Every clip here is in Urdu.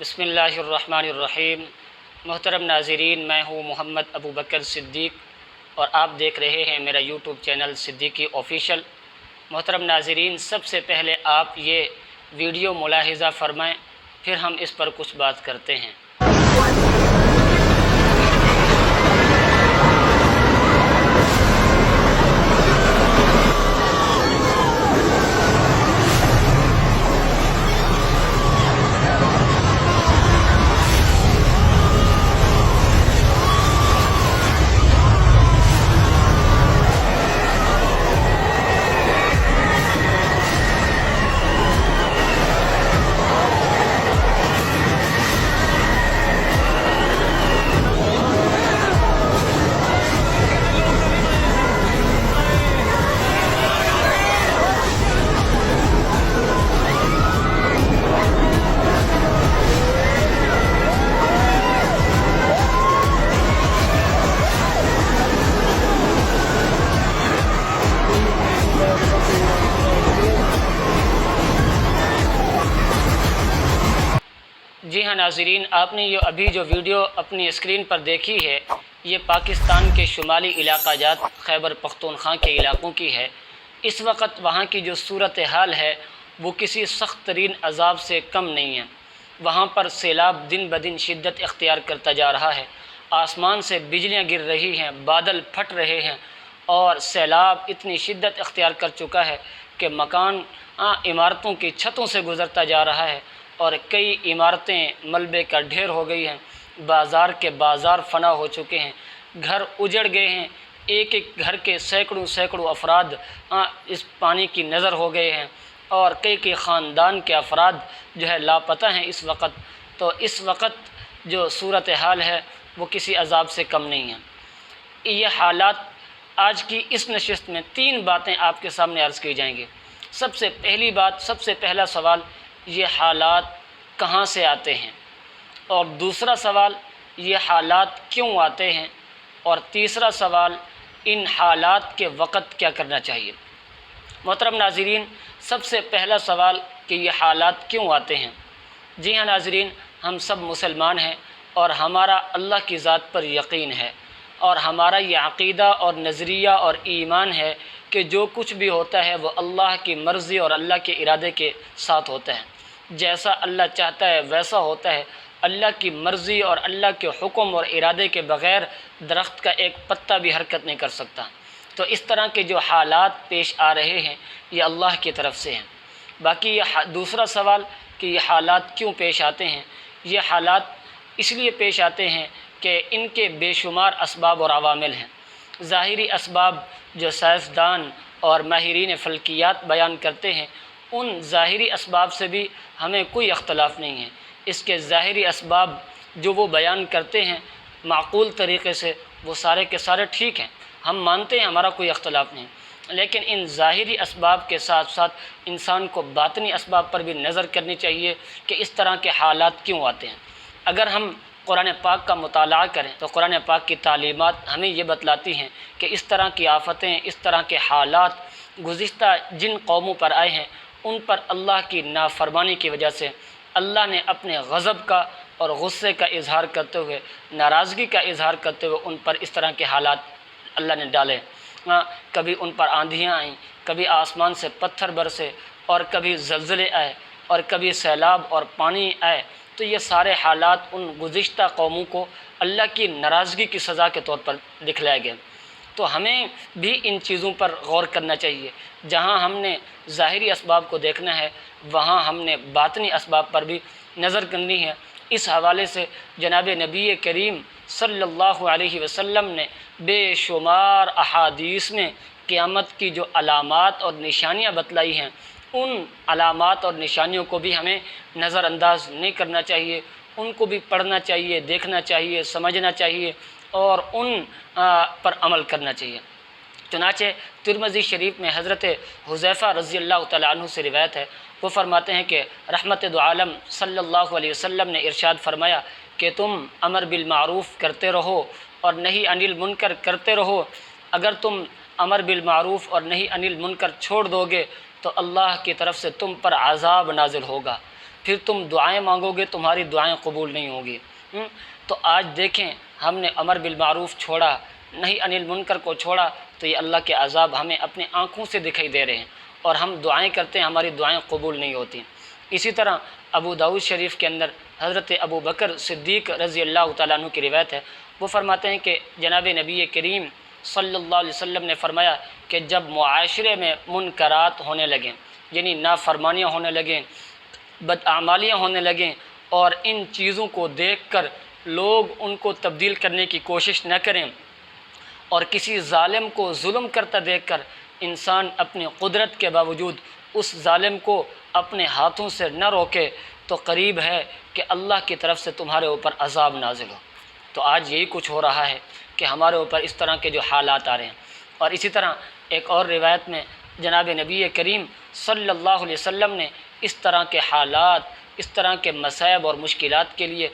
بسم اللہ الرحمن الرحیم۔ محترم ناظرین، میں ہوں محمد ابو بکر صدیق اور آپ دیکھ رہے ہیں میرا یوٹیوب چینل صدیقی آفیشیل۔ محترم ناظرین، سب سے پہلے آپ یہ ویڈیو ملاحظہ فرمائیں، پھر ہم اس پر کچھ بات کرتے ہیں۔ جی ہاں ناظرین، آپ نے ابھی جو ویڈیو اپنی اسکرین پر دیکھی ہے، یہ پاکستان کے شمالی علاقہ جات خیبر پختونخوا کے علاقوں کی ہے۔ اس وقت وہاں کی جو صورتحال ہے وہ کسی سخت ترین عذاب سے کم نہیں ہے۔ وہاں پر سیلاب دن بدن شدت اختیار کرتا جا رہا ہے، آسمان سے بجلیاں گر رہی ہیں، بادل پھٹ رہے ہیں، اور سیلاب اتنی شدت اختیار کر چکا ہے کہ عمارتوں کی چھتوں سے گزرتا جا رہا ہے، اور کئی عمارتیں ملبے کا ڈھیر ہو گئی ہیں، بازار کے بازار فنا ہو چکے ہیں، گھر اجڑ گئے ہیں، ایک ایک گھر کے سینکڑوں افراد اس پانی کی نظر ہو گئے ہیں، اور کئی خاندان کے افراد جو ہے لاپتہ ہیں اس وقت۔ تو اس وقت جو صورتحال ہے وہ کسی عذاب سے کم نہیں ہے۔ یہ حالات آج کی اس نشست میں 3 باتیں آپ کے سامنے عرض کی جائیں گی۔ سب سے پہلی بات، سب سے پہلا سوال، یہ حالات کہاں سے آتے ہیں، اور دوسرا سوال، یہ حالات کیوں آتے ہیں، اور تیسرا سوال، ان حالات کے وقت کیا کرنا چاہیے۔ محترم ناظرین، سب سے پہلا سوال کہ یہ حالات کیوں آتے ہیں۔ جی ہاں ناظرین، ہم سب مسلمان ہیں اور ہمارا اللہ کی ذات پر یقین ہے، اور ہمارا یہ عقیدہ اور نظریہ اور ایمان ہے کہ جو کچھ بھی ہوتا ہے وہ اللہ کی مرضی اور اللہ کے ارادے کے ساتھ ہوتا ہے۔ جیسا اللہ چاہتا ہے ویسا ہوتا ہے۔ اللہ کی مرضی اور اللہ کے حکم اور ارادے کے بغیر درخت کا ایک پتا بھی حرکت نہیں کر سکتا۔ تو اس طرح کے جو حالات پیش آ رہے ہیں یہ اللہ کی طرف سے ہیں۔ باقی یہ دوسرا سوال کہ یہ حالات کیوں پیش آتے ہیں۔ یہ حالات اس لیے پیش آتے ہیں کہ ان کے بے شمار اسباب اور عوامل ہیں۔ ظاہری اسباب جو سائنسدان اور ماہرین فلکیات بیان کرتے ہیں، ان ظاہری اسباب سے بھی ہمیں کوئی اختلاف نہیں ہے۔ اس کے ظاہری اسباب جو وہ بیان کرتے ہیں معقول طریقے سے، وہ سارے کے سارے ٹھیک ہیں، ہم مانتے ہیں، ہمارا کوئی اختلاف نہیں۔ لیکن ان ظاہری اسباب کے ساتھ ساتھ انسان کو باطنی اسباب پر بھی نظر کرنی چاہیے کہ اس طرح کے حالات کیوں آتے ہیں۔ اگر ہم قرآن پاک کا مطالعہ کریں تو قرآن پاک کی تعلیمات ہمیں یہ بتلاتی ہیں کہ اس طرح کی آفتیں، اس طرح کے حالات گزشتہ جن قوموں پر آئے ہیں، ان پر اللہ کی نافرمانی کی وجہ سے اللہ نے اپنے غضب کا اور غصے کا اظہار کرتے ہوئے، ناراضگی کا اظہار کرتے ہوئے ان پر اس طرح کے حالات اللہ نے ڈالے۔ کبھی ان پر آندھیاں آئیں، کبھی آسمان سے پتھر برسے، اور کبھی زلزلے آئے، اور کبھی سیلاب اور پانی آئے۔ تو یہ سارے حالات ان گزشتہ قوموں کو اللہ کی ناراضگی کی سزا کے طور پر دکھلائے گئے۔ تو ہمیں بھی ان چیزوں پر غور کرنا چاہیے۔ جہاں ہم نے ظاہری اسباب کو دیکھنا ہے، وہاں ہم نے باطنی اسباب پر بھی نظر کرنی ہے۔ اس حوالے سے جناب نبی کریم صلی اللہ علیہ وسلم نے بے شمار احادیث میں قیامت کی جو علامات اور نشانیاں بتلائی ہیں، ان علامات اور نشانیوں کو بھی ہمیں نظر انداز نہیں کرنا چاہیے، ان کو بھی پڑھنا چاہیے، دیکھنا چاہیے، سمجھنا چاہیے، اور ان پر عمل کرنا چاہیے۔ چنانچہ ترمذی شریف میں حضرت حذیفہ رضی اللہ تعالیٰ عنہ سے روایت ہے، وہ فرماتے ہیں کہ رحمت دو عالم صلی اللہ علیہ وسلم نے ارشاد فرمایا کہ تم امر بالمعروف کرتے رہو اور نہی عن المنکر کرتے رہو۔ اگر تم امر بالمعروف اور نہی عن المنکر چھوڑ دو گے تو اللہ کی طرف سے تم پر عذاب نازل ہوگا۔ پھر تم دعائیں مانگو گے تمہاری دعائیں قبول نہیں ہوں گی۔ تو آج دیکھیں ہم نے امر بالمعروف چھوڑا، نہیں عن المنکر کو چھوڑا، تو یہ اللہ کے عذاب ہمیں اپنی آنکھوں سے دکھائی دے رہے ہیں، اور ہم دعائیں کرتے ہیں ہماری دعائیں قبول نہیں ہوتی۔ اسی طرح ابو داؤد شریف کے اندر حضرت ابو بکر صدیق رضی اللہ تعالیٰ عنہ کی روایت ہے، وہ فرماتے ہیں کہ جناب نبی کریم صلی اللہ علیہ وسلم نے فرمایا کہ جب معاشرے میں منکرات ہونے لگیں، یعنی نافرمانیاں ہونے لگیں، بداعمالیاں ہونے لگیں، اور ان چیزوں کو دیکھ کر لوگ ان کو تبدیل کرنے کی کوشش نہ کریں، اور کسی ظالم کو ظلم کرتا دیکھ کر انسان اپنی قدرت کے باوجود اس ظالم کو اپنے ہاتھوں سے نہ روکے، تو قریب ہے کہ اللہ کی طرف سے تمہارے اوپر عذاب نازل ہو۔ تو آج یہی کچھ ہو رہا ہے کہ ہمارے اوپر اس طرح کے جو حالات آ رہے ہیں۔ اور اسی طرح ایک اور روایت میں جناب نبی کریم صلی اللہ علیہ وسلم نے اس طرح کے حالات، اس طرح کے مصائب اور مشکلات کے لیے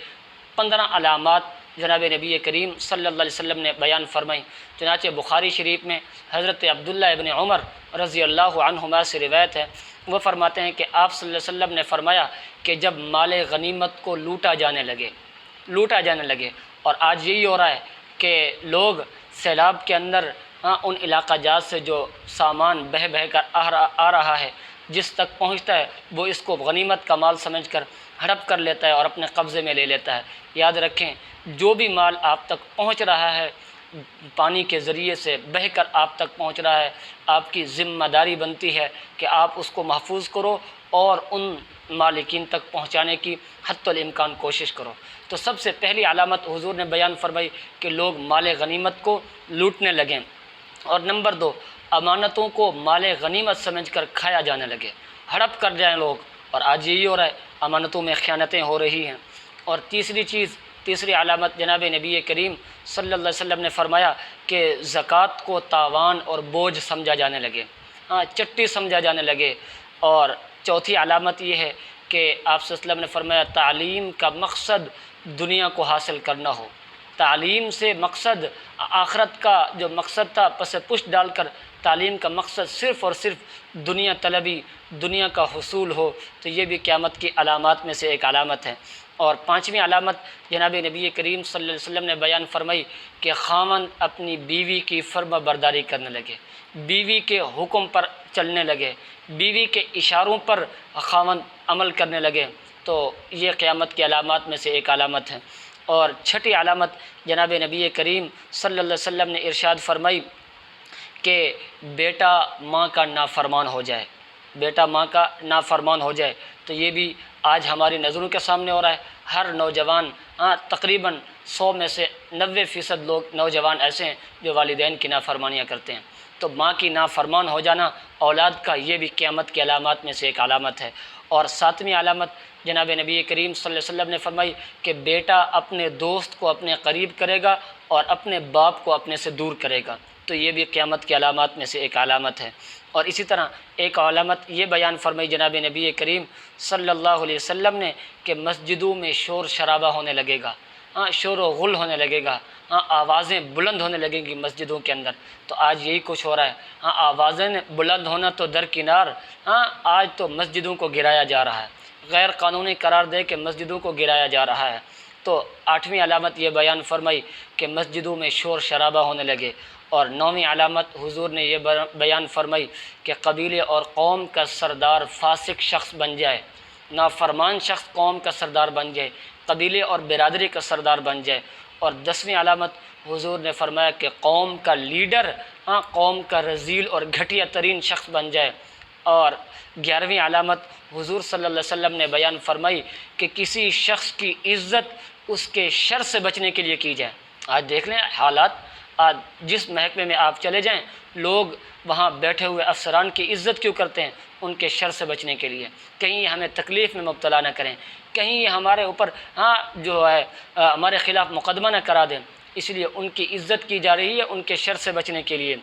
15 علامات جناب نبی کریم صلی اللہ علیہ وسلم نے بیان فرمائی۔ چنانچہ بخاری شریف میں حضرت عبداللہ ابن عمر رضی اللہ عنہما سے روایت ہے، وہ فرماتے ہیں کہ آپ صلی اللہ علیہ وسلم نے فرمایا کہ جب مال غنیمت کو لوٹا جانے لگے، اور آج یہی ہو رہا ہے کہ لوگ سیلاب کے اندر ان علاقہ جات سے جو سامان بہہ کر آ رہا ہے، جس تک پہنچتا ہے وہ اس کو غنیمت کا مال سمجھ کر ہڑپ کر لیتا ہے اور اپنے قبضے میں لے لیتا ہے۔ یاد رکھیں، جو بھی مال آپ تک پہنچ رہا ہے پانی کے ذریعے سے بہہ کر آپ تک پہنچ رہا ہے، آپ کی ذمہ داری بنتی ہے کہ آپ اس کو محفوظ کرو اور ان مالکین تک پہنچانے کی حتی الامکان کوشش کرو۔ تو سب سے پہلی علامت حضور نے بیان فرمائی کہ لوگ مال غنیمت کو لوٹنے لگیں، اور نمبر 2، امانتوں کو مال غنیمت سمجھ کر کھایا جانے لگے، ہڑپ کر جائیں لوگ، اور آج یہی ہو رہا ہے، امانتوں میں خیانتیں ہو رہی ہیں۔ اور تیسری علامت جناب نبی کریم صلی اللہ علیہ وسلم نے فرمایا کہ زکوٰۃ کو تاوان اور بوجھ سمجھا جانے لگے، چٹی سمجھا جانے لگے۔ اور چوتھی علامت یہ ہے کہ آپ صلی اللہ علیہ وسلم نے فرمایا تعلیم کا مقصد دنیا کو حاصل کرنا ہو، تعلیم سے مقصد آخرت کا جو مقصد تھا پس پشت ڈال کر تعلیم کا مقصد صرف اور صرف دنیا طلبی، دنیا کا حصول ہو، تو یہ بھی قیامت کی علامات میں سے ایک علامت ہے۔ اور 5ویں علامت جناب نبی کریم صلی اللہ علیہ وسلم نے بیان فرمائی کہ خاوند اپنی بیوی کی فرما برداری کرنے لگے، بیوی کے حکم پر چلنے لگے، بیوی کے اشاروں پر خاوند عمل کرنے لگے، تو یہ قیامت کی علامات میں سے ایک علامت ہے۔ اور 6ٹھی علامت جناب نبی کریم صلی اللہ علیہ وسلم نے ارشاد فرمائی کہ بیٹا ماں کا نافرمان ہو جائے، بیٹا ماں کا نافرمان ہو جائے۔ تو یہ بھی آج ہماری نظروں کے سامنے ہو رہا ہے۔ ہر نوجوان، تقریباً 100 میں سے 90% لوگ نوجوان ایسے ہیں جو والدین کی نافرمانیاں کرتے ہیں۔ تو ماں کی نافرمان ہو جانا اولاد کا، یہ بھی قیامت کی علامات میں سے ایک علامت ہے۔ اور 7ویں علامت جناب نبی کریم صلی اللہ علیہ وسلم نے فرمائی کہ بیٹا اپنے دوست کو اپنے قریب کرے گا اور اپنے باپ کو اپنے سے دور کرے گا، تو یہ بھی قیامت کی علامات میں سے ایک علامت ہے۔ اور اسی طرح ایک علامت یہ بیان فرمائی جناب نبی کریم صلی اللہ علیہ وسلم نے کہ مسجدوں میں شور شرابہ ہونے لگے گا، شور و غل ہونے لگے گا، آوازیں بلند ہونے لگیں گی مسجدوں کے اندر۔ تو آج یہی کچھ ہو رہا ہے، آوازیں بلند ہونا تو درکنار، آج تو مسجدوں کو گرایا جا رہا ہے، غیر قانونی قرار دے کے مسجدوں کو گرایا جا رہا ہے۔ تو 8ویں علامت یہ بیان فرمائی کہ مسجدوں میں شور شرابہ ہونے لگے۔ اور 9ویں علامت حضور نے یہ بیان فرمائی کہ قبیلے اور قوم کا سردار فاسق شخص بن جائے، نافرمان شخص قوم کا سردار بن جائے، قبیلے اور برادری کا سردار بن جائے۔ اور 10ویں علامت حضور نے فرمایا کہ قوم کا لیڈر قوم کا رذیل اور گھٹیا ترین شخص بن جائے۔ اور 11ویں علامت حضور صلی اللہ علیہ وسلم نے بیان فرمائی کہ کسی شخص کی عزت اس کے شر سے بچنے کے لیے کی جائے۔ آج دیکھ لیں حالات، آج جس محکمے میں آپ چلے جائیں، لوگ وہاں بیٹھے ہوئے افسران کی عزت کیوں کرتے ہیں؟ ان کے شر سے بچنے کے لیے، کہیں یہ ہمیں تکلیف میں مبتلا نہ کریں، کہیں یہ ہمارے اوپر جو ہے ہمارے خلاف مقدمہ نہ کرا دیں، اس لیے ان کی عزت کی جا رہی ہے ان کے شر سے بچنے کے لیے۔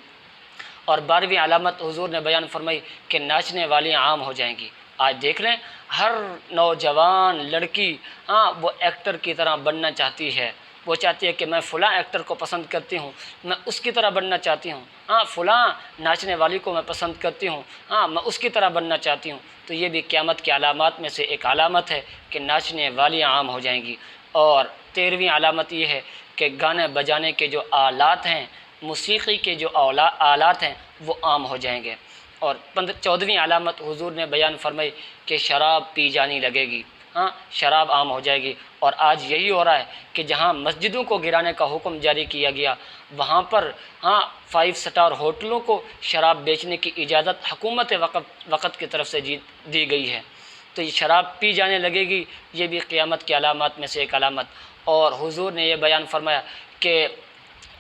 اور 12ویں علامت حضور نے بیان فرمائی کہ ناچنے والی عام ہو جائیں گی۔ آج دیکھ لیں ہر نوجوان لڑکی وہ ایکٹر کی طرح بننا چاہتی ہے، وہ چاہتی ہے کہ میں فلاں ایکٹر کو پسند کرتی ہوں، میں اس کی طرح بننا چاہتی ہوں، ہاں فلاں ناچنے والی کو میں پسند کرتی ہوں، ہاں میں اس کی طرح بننا چاہتی ہوں۔ تو یہ بھی قیامت کی علامات میں سے ایک علامت ہے کہ ناچنے والیاں عام ہو جائیں گی۔ اور 13ویں علامت یہ ہے کہ گانے بجانے کے جو آلات ہیں، موسیقی کے جو آلات ہیں وہ عام ہو جائیں گے۔ اور 14ویں علامت حضور نے بیان فرمائی کہ شراب پی جانی لگے گی، ہاں شراب عام ہو جائے گی۔ اور آج یہی ہو رہا ہے کہ جہاں مسجدوں کو گرانے کا حکم جاری کیا گیا، وہاں پر 5 سٹار ہوٹلوں کو شراب بیچنے کی اجازت حکومت وقت کی طرف سے دی گئی ہے۔ تو یہ شراب پی جانے لگے گی، یہ بھی قیامت کی علامات میں سے ایک علامت۔ اور حضور نے یہ بیان فرمایا کہ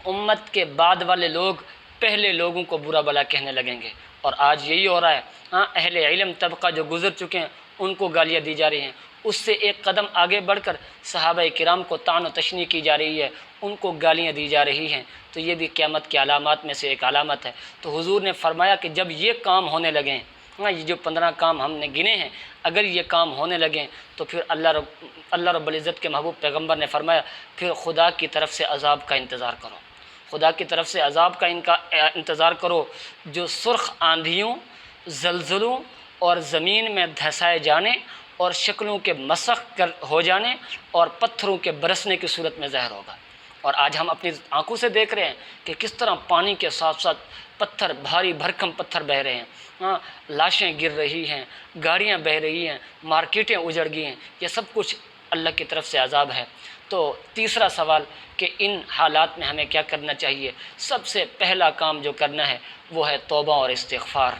امت کے بعد والے لوگ پہلے لوگوں کو برا بھلا کہنے لگیں گے، اور آج یہی ہو رہا ہے۔ اہل علم طبقہ جو گزر چکے ہیں ان کو گالیاں دی جا رہی ہیں، اس سے ایک قدم آگے بڑھ کر صحابہ کرام کو طعن و تشنیع کی جا رہی ہے، ان کو گالیاں دی جا رہی ہیں۔ تو یہ بھی قیامت کی علامات میں سے ایک علامت ہے۔ تو حضور نے فرمایا کہ جب یہ کام ہونے لگیں، یہ جو 15 کام ہم نے گنے ہیں، اگر یہ کام ہونے لگیں تو پھر اللہ رب العزت کے محبوب پیغمبر نے فرمایا پھر خدا کی طرف سے عذاب کا انتظار کرو، خدا کی طرف سے عذاب کا انتظار کرو، جو سرخ آندھیوں، زلزلوں اور زمین میں دھسائے جانے اور شکلوں کے مسخ ہو جانے اور پتھروں کے برسنے کی صورت میں ظاہر ہوگا۔ اور آج ہم اپنی آنکھوں سے دیکھ رہے ہیں کہ کس طرح پانی کے ساتھ ساتھ پتھر، بھاری بھرکم پتھر بہہ رہے ہیں، لاشیں گر رہی ہیں، گاڑیاں بہہ رہی ہیں، مارکیٹیں اجڑ گئی ہیں، یہ سب کچھ اللہ کی طرف سے عذاب ہے۔ تو تیسرا سوال کہ ان حالات میں ہمیں کیا کرنا چاہیے؟ سب سے پہلا کام جو کرنا ہے وہ ہے توبہ اور استغفار۔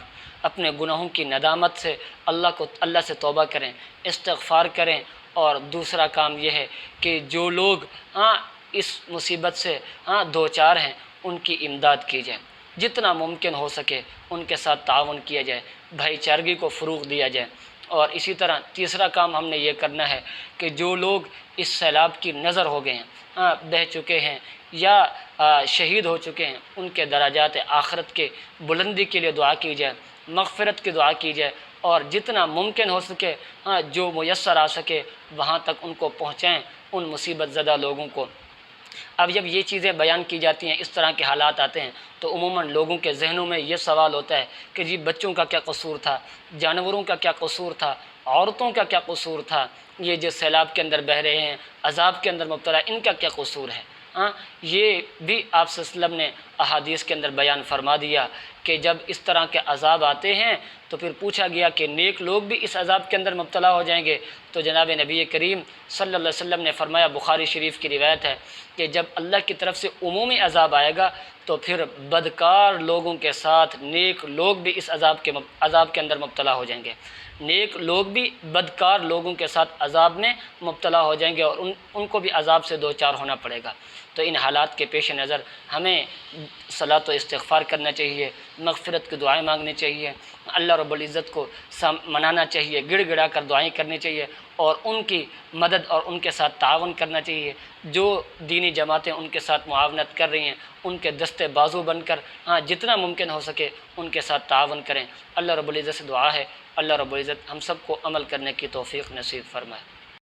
اپنے گناہوں کی ندامت سے اللہ سے توبہ کریں، استغفار کریں۔ اور دوسرا کام یہ ہے کہ جو لوگ اس مصیبت سے دوچار ہیں ان کی امداد کی جائے، جتنا ممکن ہو سکے ان کے ساتھ تعاون کیا جائے، بھائی چارگی کو فروغ دیا جائے۔ اور اسی طرح تیسرا کام ہم نے یہ کرنا ہے کہ جو لوگ اس سیلاب کی نظر ہو گئے ہیں، بہہ چکے ہیں یا شہید ہو چکے ہیں، ان کے درجات آخرت کے بلندی کے لیے دعا کی جائے، مغفرت کی دعا کی جائے، اور جتنا ممکن ہو سکے جو میسر آ سکے وہاں تک ان کو پہنچائیں، ان مصیبت زدہ لوگوں کو۔ اب جب یہ چیزیں بیان کی جاتی ہیں، اس طرح کے حالات آتے ہیں، تو عموماً لوگوں کے ذہنوں میں یہ سوال ہوتا ہے کہ جی بچوں کا کیا قصور تھا، جانوروں کا کیا قصور تھا، عورتوں کا کیا قصور تھا، یہ جو سیلاب کے اندر بہہ رہے ہیں، عذاب کے اندر مبتلا، ان کا کیا قصور ہے؟ یہ بھی آپ صلی اللہ علیہ وسلم نے احادیث کے اندر بیان فرما دیا کہ جب اس طرح کے عذاب آتے ہیں تو پھر پوچھا گیا کہ نیک لوگ بھی اس عذاب کے اندر مبتلا ہو جائیں گے؟ تو جناب نبی کریم صلی اللہ علیہ وسلم نے فرمایا، بخاری شریف کی روایت ہے کہ جب اللہ کی طرف سے عمومی عذاب آئے گا تو پھر بدکار لوگوں کے ساتھ نیک لوگ بھی اس عذاب کے اندر مبتلا ہو جائیں گے، نیک لوگ بھی بدکار لوگوں کے ساتھ عذاب میں مبتلا ہو جائیں گے، اور ان کو بھی عذاب سے دوچار ہونا پڑے گا۔ تو ان حالات کے پیش نظر ہمیں صلاۃ و استغفار کرنا چاہیے، مغفرت کی دعائیں مانگنی چاہیے، اللہ رب العزت کو منانا چاہیے، گڑ گڑا کر دعائیں کرنی چاہیے، اور ان کی مدد اور ان کے ساتھ تعاون کرنا چاہیے۔ جو دینی جماعتیں ان کے ساتھ معاونت کر رہی ہیں ان کے دستے بازو بن کر جتنا ممکن ہو سکے ان کے ساتھ تعاون کریں۔ اللہ رب العزت سے دعا ہے اللہ رب العزت ہم سب کو عمل کرنے کی توفیق نصیب فرمائے۔